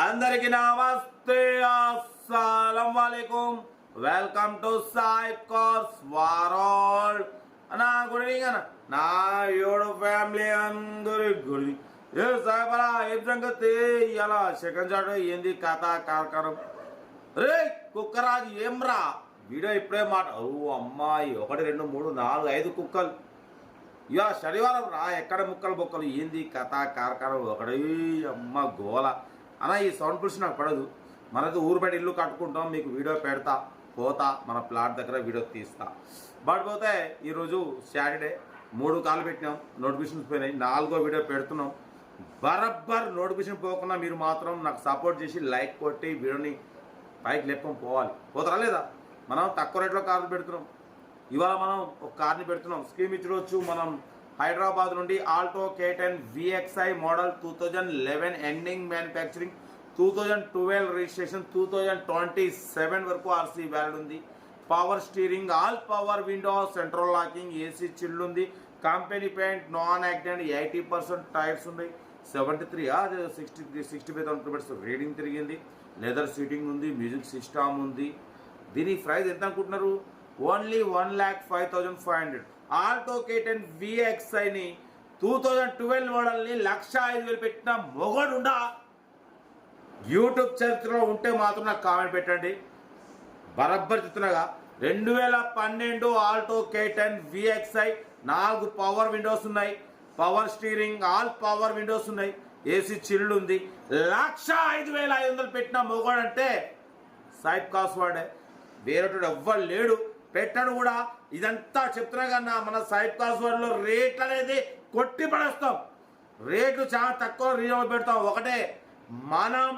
అందరికి నమస్తే, అస్సలం వాలేకుం. Welcome to Saib cars world. అన్నా గుడ్ ఈవినింగ్ అన్న. నా ఏడు ఫ్యామిలీ అందరి గుడ్ ఏ సాయిబరా ఏం సంగతి? ఇలా సెకండ్ షాట్ ఏంది కథ కార్కరం? రే కుక్కరాజు ఏం రా వీడియో ఇప్పుడే మాట. ఓ అమ్మాయి 1 2 3 4 5 కుక్కలు. ఇక శనివారం రా ఎక్కడ ముక్కలు బొక్కలు ఏంది కథ కార్కరం ఒకటి అమ్మ గోల అన్న. ఈ సౌండ్ పురుషు నాకు పడదు. మనది ఊరు బయట ఇల్లు కట్టుకుంటాం, మీకు వీడియో పెడతా పోతా, మన ప్లాట్ దగ్గర వీడియో తీస్తా. బట్ పోతే ఈరోజు సాటర్డే 3 కాలు పెట్టినాం, నోటిఫికేషన్స్ పోయినాయి. 4వ వీడియో పెడుతున్నాం. బరబ్బర్ నోటిఫికేషన్ పోకుండా మీరు మాత్రం నాకు సపోర్ట్ చేసి లైక్ కొట్టి వీడియోని పైకి లేపం పోతారా లేదా? మనం తక్కువ రేట్లో కార్లు పెడుతున్నాం. ఇవాళ మనం ఒక కార్ని పెడుతున్నాం. స్కీమ్ ఇచ్చుకోవచ్చు. మనం హైదరాబాద్ నుండి Alto K10 VXI model 2011 ending manufacturing, 2012 registration, 2027 వరకు ఆర్సీ వ్యాలిడ్ ఉంది. Power steering, all power window, central locking, AC chilled ఉంది. Company paint, non accident, 80% tyres ఉన్నాయి. 65,000 కిలోమీటర్స్ రీడింగ్ తిరిగింది. లెదర్ సీటింగ్ ఉంది, మ్యూజిక్ సిస్టమ్ ఉంది. దీని ప్రైస్ ఎంత అనుకుంటున్నారు? ఓన్లీ 1,05,500. ఆల్టో K10 VXIని 2012 మోడల్ని 1,05,000 పెట్టిన మొగడుండా యూట్యూబ్ చరిత్రలో ఉంటే మాత్రం నాకు కామెంట్ పెట్టండి. బరబ్బర్ చెప్తున్నాగా. 2012 Alto K10 VXI 4 power windows ఉన్నాయి. Power steering, all power windows ఉన్నాయి. ఏసీ చిల్డ్ ఉంది. 1,05,500 పెట్టిన మొగడంటే సాయిబ్ కార్స్ వాడే. వేరేటోడు ఎవ్వరు లేడు, పెట్టాడు కూడా. ఇదంతా చెప్తున్నా కన్నా మన సాయిబ్ కార్స్ వాడిలో రేట్లు అనేది కొట్టి పడేస్తాం. రేట్లు చాలా తక్కువ రీజనబుల్ పెడతాం. ఒకటే మనం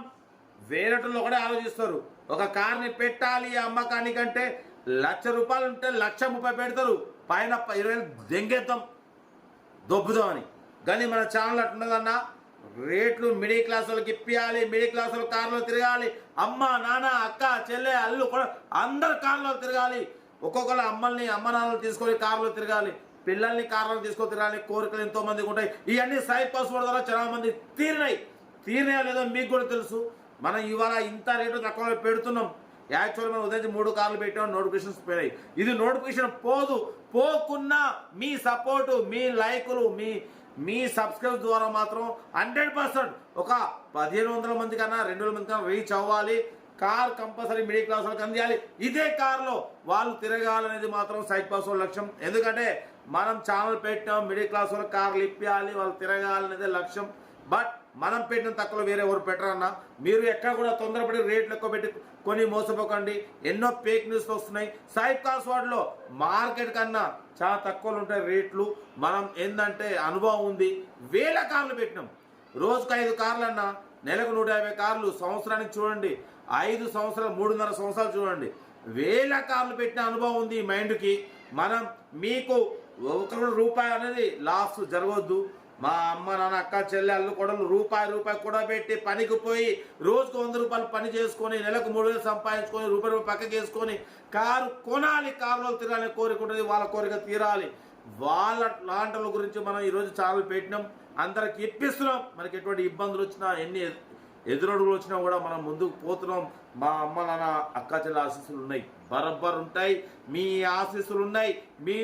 వేరేటోళ్ళు ఒకటే ఆలోచిస్తారు. ఒక కార్ని పెట్టాలి అమ్మకానికంటే ₹1,00,000 ఉంటే ₹1,30,000 పెడతారు. పైన 20,000 దెంగేద్దాం దొబ్బుదామని. కానీ మన ఛానల్ అట్లున్నదన్నా, రేట్లు మిడిల్ క్లాస్ వాళ్ళకి ఇప్పియాలి. మిడిల్ క్లాస్ వాళ్ళు కార్లో తిరగాలి. అమ్మ నాన్న అక్క చెల్లె అల్లు కూడా అందరు కార్లో తిరగాలి. ఒక్కొక్కరు అమ్మల్ని అమ్మ నాన్నలు తీసుకొని కార్లో తిరగాలి, పిల్లల్ని కార్లో తీసుకొని తిరగాలి. కోరికలు ఎంతో మందికి ఉంటాయి. ఇవన్నీ సాయిబ్ కార్స్ ద్వారా చాలా మంది తీరినాయో లేదో మీకు కూడా తెలుసు. మనం ఇవాళ ఇంత రేటు తక్కువ పెడుతున్నాం. యాక్చువల్ మనం ఉదయం 3 కార్లు పెట్టాం, నోటిఫికేషన్స్ పోయినాయి. ఇది నోటిఫికేషన్ పోకున్నా మీ సపోర్టు, మీ లైకులు, మీ సబ్స్క్రైబ్ ద్వారా మాత్రం 100% ఒక 1,500 మంది కన్నా 2,000 మంది కన్నా రీచ్ అవ్వాలి. కార్ కంపల్సరీ మిడిల్ క్లాస్ వాళ్ళకి అందియాలి. ఇదే కార్లో వాళ్ళు తిరగాలనేది మాత్రం సాయిబ్ కార్స్ వాళ్ళ లక్ష్యం. ఎందుకంటే మనం ఛానల్ పెట్టాం, మిడిల్ క్లాస్ వాళ్ళకి కార్లు ఇప్పియాలి, వాళ్ళు తిరగాలనేదే లక్ష్యం. బట్ మనం పెట్టిన తక్కువ వేరే ఎవరు పెట్టరన్నా. మీరు ఎక్కడ కూడా తొందరపడి రేట్లు ఎక్కువ పెట్టి కొని మోసపోకండి. ఎన్నో ఫేక్ న్యూస్ వస్తున్నాయి. సాయిబ్ కార్స్ వాటిలో మార్కెట్ కన్నా చాలా తక్కువలు ఉంటాయి రేట్లు. మనం ఏంటంటే అనుభవం ఉంది. వేల కార్లు పెట్టినాం. రోజుకు 5 కార్లు అన్నా, నెలకు 150 కార్లు. సంవత్సరానికి చూడండి 5 సంవత్సరాలు 3.5 సంవత్సరాలు చూడండి. వేల కార్లు పెట్టిన అనుభవం ఉంది ఈ మైండ్కి. మనం మీకు ₹1 అనేది లాస్ జరగవద్దు. మా అమ్మ నాన్న అక్క చెల్లె అల్లు కొడలు రూపాయి కూడా పెట్టి పనికి పోయి రోజుకు ₹100 పని చేసుకొని నెలకు 3,000 సంపాదించుకొని రూపాయి పక్కకి వేసుకొని కారు కొనాలి. కారులో తిరగాలని కోరిక ఉంటుంది. వాళ్ళ కోరిక తీరాలి. వాళ్ళ లాంటి గురించి మనం ఈరోజు ఛానల్ పెట్టినాం. అందరికి ఇప్పిస్తున్నాం. మనకి ఎటువంటి ఇబ్బందులు వచ్చినా, ఎన్ని ఎదురడుగులు వచ్చినా కూడా మనం ముందుకు పోతున్నాం. మా అమ్మ నాన్న అక్క చెల్లె ఆశీస్సులు ఉన్నాయి, బరబ్బర్ ఉంటాయి. మీ ఆశీస్సులు ఉన్నాయి, మీ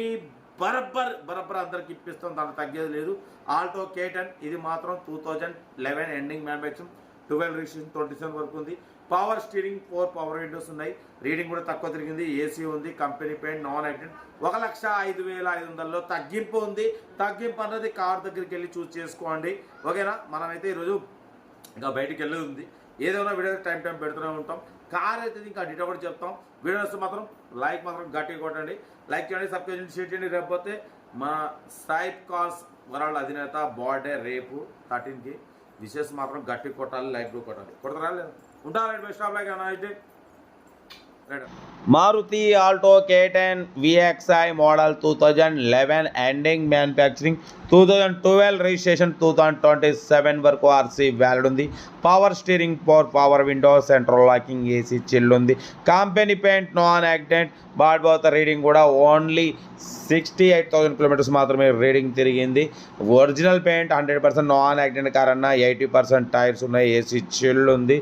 బరబ్బర్ అందరికి ఇప్పిస్తాం. దానికి తగ్గేది లేదు. ఆల్టో K10 ఇది మాత్రం 2011 ఎండింగ్ మ్యానుఫ్యాక్చరింగ్, 12 రిజిస్ట్రేషన్, 27 వరకు ఉంది. పవర్ స్టీరింగ్, 4 పవర్ విండోస్ ఉన్నాయి. రీడింగ్ కూడా తక్కువ తిరిగింది. ఏసీ ఉంది. Company paint, non accident. 1,05,500లో తగ్గింపు ఉంది. తగ్గింపు అన్నది కార్ దగ్గరికి వెళ్ళి చూస్ చేసుకోండి. ఓకేనా? మనమైతే ఈరోజు ఇంకా బయటికి వెళ్ళేది ఉంది. ఏదైనా వీడియో టైం పెడుతూనే ఉంటాం. కార్ అయితే ఇంకా డీటెయిల్ కూడా చెప్తాం. వీడియో వస్తే మాత్రం లైక్ మాత్రం గట్టిగా కొట్టండి. లైక్ చేయండి, సబ్స్క్రైబ్ చేయండి, షేర్ చేయండి. రేకపోతే మా సాయిబ్ కార్స్ వరల్డ్ అధినేత బర్త్డే రేపు 13కి. విషెస్ మాత్రం గట్టి కొట్టాలి, లైక్ కొట్టాలి. కొడతారా లేదా? ఉంటారా? బెస్ట్ ఆఫ్ లైక్ అయితే Maruti Alto K10 VXI model 2011 ending manufacturing, 2012 registration 2027 వరకు ఆర్సీ వ్యాలిడ్ ఉంది. Power steering, power window, central locking, AC chill ఉంది. Company paint, non accident. బాడ్బోత రీడింగ్ కూడా ఓన్లీ 68,000 కిలోమీటర్స్ మాత్రమే రీడింగ్ తిరిగింది. Original paint 100%, non accident car అన్న 80% tyres ఉన్నాయి. AC chill ఉంది.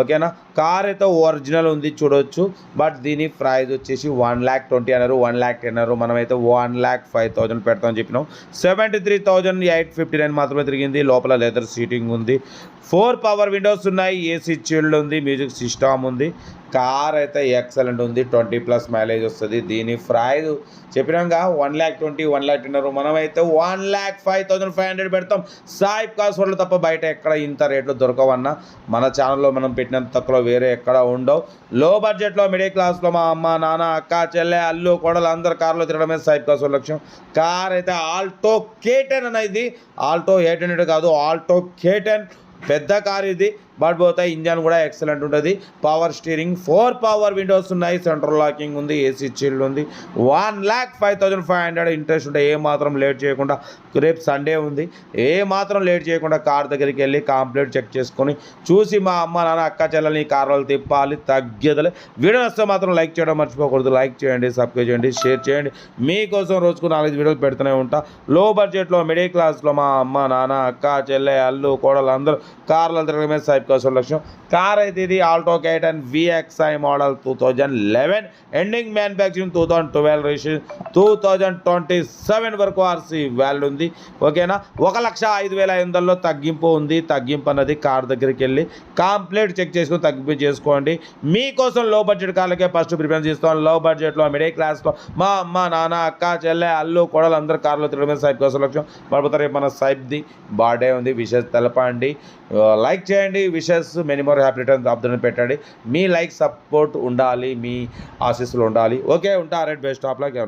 ఓకేనా, కార్ అయితే ఒరిజినల్ ఉంది చూడొచ్చు. బట్ దీని ప్రైస్ వచ్చేసి 1,20,000 అన్నారు, 1,10,000 అన్నారు. మనమైతే 1,05,000 పెడతామని చెప్పినాం. 73,859 మాత్రమే తిరిగింది. లోపల లెదర్ సీటింగ్ ఉంది. 4 పవర్ విండోస్ ఉన్నాయి. ఏసీ చిల్డ్ ఉంది. మ్యూజిక్ సిస్టమ్ ఉంది. కార్ అయితే ఎక్సలెంట్ ఉంది. 20+ మైలేజ్ వస్తుంది. దీని ప్రైస్ చెప్పినాక 1,20,000, 1,10,000 అన్నారు. మనమైతే 1,05,500 పెడతాం. సాయిబ్ కార్స్ వాళ్ళు తప్ప బయట ఎక్కడ ఇంత రేట్లు దొరకవన్నా. మన ఛానల్లో మనం పెట్టినంత తక్కువ వేరే ఎక్కడ ఉండవు. లో బడ్జెట్లో, మిడిల్ క్లాస్లో మా అమ్మ, నాన్న, అక్క, చెల్లె, అల్లు, కోడలు అందరు కార్లో తిరగడమే సాయిబ్ కార్స్ వాళ్ళ లక్ష్యం. కార్ అయితే ఆల్టో K10 అనేది. ఆల్టో 800 కాదు, ఆల్టో K10 పెద్ద కార్ ఇది. బట్ పోతే ఇంజన్ కూడా ఎక్సలెంట్ ఉంటుంది. పవర్ స్టీరింగ్, 4 పవర్ విండోస్ ఉన్నాయి. సెంట్రల్ లాకింగ్ ఉంది. ఏసీ చిల్డ్ ఉంది. 1,05,500 ఇంట్రెస్ట్ ఉంటే ఏ మాత్రం లేట్ చేయకుండా, రేపు సండే ఉంది, ఏ మాత్రం లేట్ చేయకుండా కార్ దగ్గరికి వెళ్ళి కంప్లీట్ చెక్ చేసుకొని చూసి మా అమ్మ, నాన్న, అక్క, చెల్లెల్ని కార్లు తిప్పాలి. తగ్గేదలే. వీడియో వస్తే మాత్రం లైక్ చేయడం మర్చిపోకూడదు. లైక్ చేయండి, సబ్స్క్రైబ్ చేయండి, షేర్ చేయండి. మీకోసం రోజుకు 4 వీడియోలు పెడుతూనే ఉంటా. లో బడ్జెట్లో, మిడిల్ క్లాస్లో మా అమ్మ, నాన్న, అక్క, చెల్లె, అల్లు, కోడలు అందరూ కార్లు తిరగడమే సాయిబ్ కార్స్ లక్ష్యం. కార్ అయితే ఇది Alto K10 VXI model 2011, ending manufacturing 2012 registration, 2027 వరకు ఆర్సీ వ్యాలిడ్ ఉంది. ఓకేనా, 1,05,500లో తగ్గింపు ఉంది. తగ్గింపు అన్నది కార్ దగ్గరికి వెళ్ళి కంప్లీట్ చెక్ చేసుకొని తగ్గింపు చేసుకోండి. మీకోసం లో బడ్జెట్ కార్లకే ఫస్ట్ ప్రిఫరెన్స్ ఇస్తాం. లో బడ్జెట్లో, మిడిల్ క్లాస్లో మా అమ్మ, నాన్న, అక్క, చెల్లె, అల్లు, కోడలు అందరు కార్లో తిరగడమే సాయిబ్ కార్స్ లక్ష్యం. పడిపోతారు. రేపు మన సాయిబ్ది బర్త్డే ఉంది. విషెస్ తెలపండి, లైక్ చేయండి. Wishes many more happy returns of the day పెట్టండి. మీ లైక్, సపోర్ట్ ఉండాలి, మీ ఆశీస్సులు ఉండాలి. ఓకే, ఉంటా. Right, best of luck.